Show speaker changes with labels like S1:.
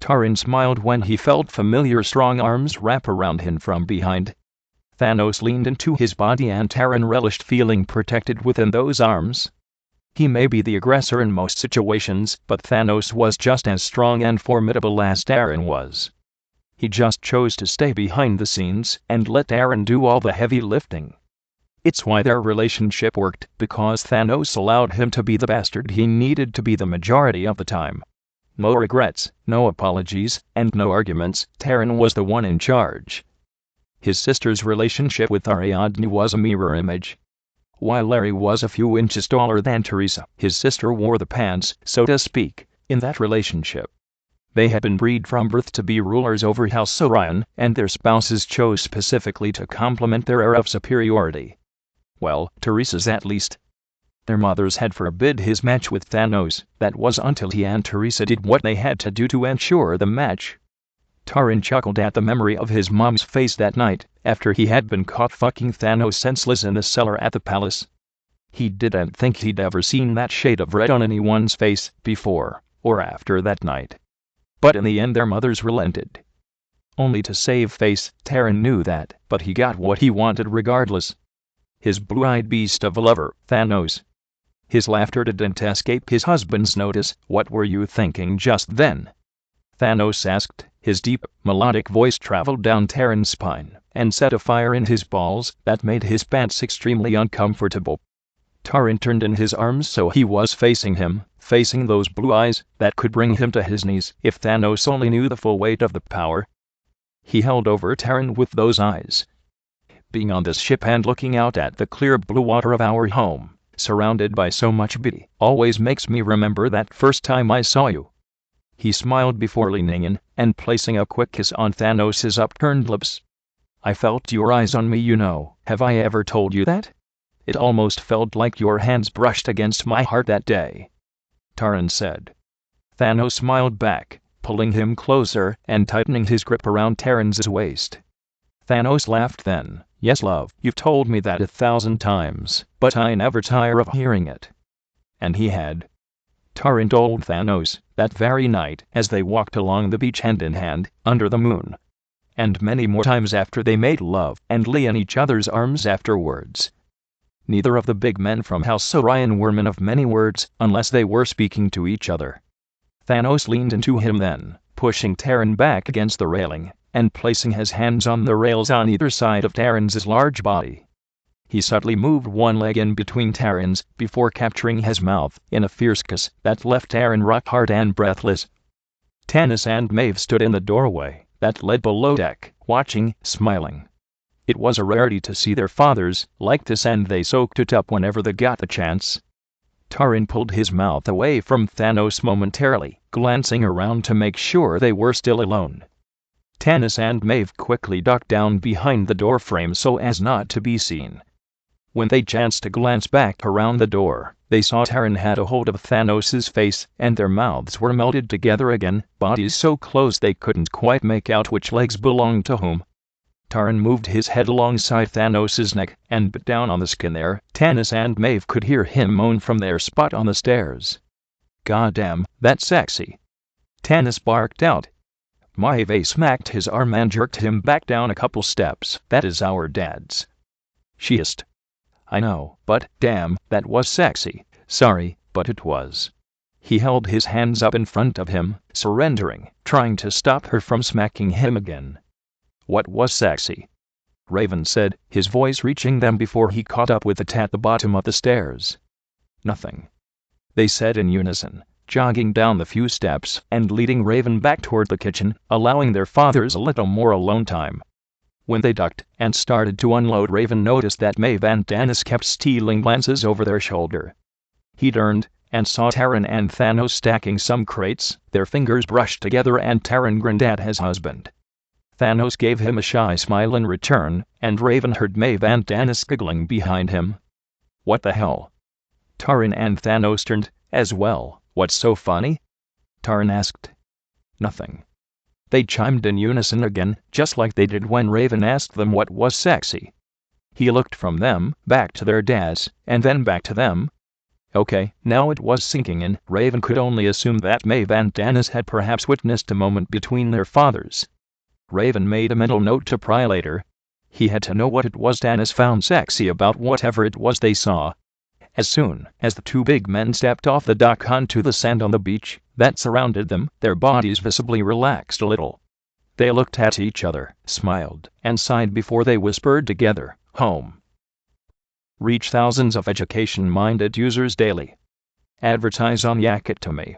S1: Taran smiled when he felt familiar strong arms wrap around him from behind. Thanos leaned into his body and Taran relished feeling protected within those arms. He may be the aggressor in most situations, but Thanos was just as strong and formidable as Taran was. He just chose to stay behind the scenes and let Taran do all the heavy lifting. It's why their relationship worked, because Thanos allowed him to be the bastard he needed to be the majority of the time. No regrets, no apologies, and no arguments. Taran was the one in charge. His sister's relationship with Ariadne was a mirror image. While Larry was a few inches taller than Teresa, his sister wore the pants, so to speak, in that relationship. They had been bred from birth to be rulers over House Orion, and their spouses chose specifically to complement their air of superiority. Well, Teresa's at least. Their mothers had forbid his match with Thanos. That was until he and Teresa did what they had to do to ensure the match. Taran chuckled at the memory of his mom's face that night, after he had been caught fucking Thanos senseless in the cellar at the palace. He didn't think he'd ever seen that shade of red on anyone's face, before or after that night. But in the end their mothers relented. Only to save face, Taran knew that, but he got what he wanted regardless. His blue-eyed beast of a lover, Thanos. His laughter didn't escape his husband's notice. "What were you thinking just then?" Thanos asked. His deep, melodic voice traveled down Taran's spine and set a fire in his balls that made his pants extremely uncomfortable. Taran turned in his arms so he was facing him, facing those blue eyes that could bring him to his knees if Thanos only knew the full weight of the power. He held over Taran with those eyes. "Being on this ship and looking out at the clear blue water of our home, surrounded by so much beauty, always makes me remember that first time I saw you." He smiled before leaning in and placing a quick kiss on Thanos' upturned lips. "I felt your eyes on me, you know. Have I ever told you that? It almost felt like your hands brushed against my heart that day," Taran said. Thanos smiled back, pulling him closer and tightening his grip around Taran's waist. Thanos laughed then. "Yes, love, you've told me that 1,000 times, but I never tire of hearing it." And he had. Taran told Thanos that very night as they walked along the beach hand in hand, under the moon. And many more times after they made love and lay in each other's arms afterwards. Neither of the big men from House Orion were men of many words, unless they were speaking to each other. Thanos leaned into him then, pushing Taran back against the railing, and placing his hands on the rails on either side of Taran's large body. He subtly moved one leg in between Taran's before capturing his mouth in a fierce kiss that left Taran rock hard and breathless. Tanis and Maeve stood in the doorway that led below deck, watching, smiling. It was a rarity to see their fathers like this, and they soaked it up whenever they got the chance. Taran pulled his mouth away from Thanos momentarily, glancing around to make sure they were still alone. Tanis and Maeve quickly ducked down behind the door frame so as not to be seen. When they chanced to glance back around the door, they saw Taran had a hold of Thanos' face, and their mouths were melded together again, bodies so close they couldn't quite make out which legs belonged to whom. Taran moved his head alongside Thanos' neck and bit down on the skin there. Tanis and Maeve could hear him moan from their spot on the stairs. "Goddamn, that's sexy," Tanis barked out. Maeve smacked his arm and jerked him back down a couple steps. "That is our dad's," she hissed. "I know, but damn, that was sexy." "Sorry, but it was." He held his hands up in front of him, surrendering, trying to stop her from smacking him again. "What was sexy?" Raven said, his voice reaching them before he caught up with it at the bottom of the stairs. "Nothing," they said in unison, jogging down the few steps and leading Raven back toward the kitchen, allowing their fathers a little more alone time. When they ducked and started to unload, Raven noticed that Maeve and Tanis kept stealing glances over their shoulder. He turned and saw Taran and Thanos stacking some crates. Their fingers brushed together and Taran grinned at his husband. Thanos gave him a shy smile in return, and Raven heard Maeve and Tanis giggling behind him. "What the hell?" Taran and Thanos turned as well. "What's so funny?" Taran asked. "Nothing." They chimed in unison again, just like they did when Raven asked them what was sexy. He looked from them, back to their dads, and then back to them. Okay, now it was sinking in. Raven could only assume that Maeve and Dennis had perhaps witnessed a moment between their fathers. Raven made a mental note to pry later. He had to know what it was Dennis found sexy about whatever it was they saw. As soon as the two big men stepped off the dock onto the sand on the beach that surrounded them, their bodies visibly relaxed a little. They looked at each other, smiled, and sighed before they whispered together, "Home." Reach thousands of education-minded users daily. Advertise on Yak It To Me.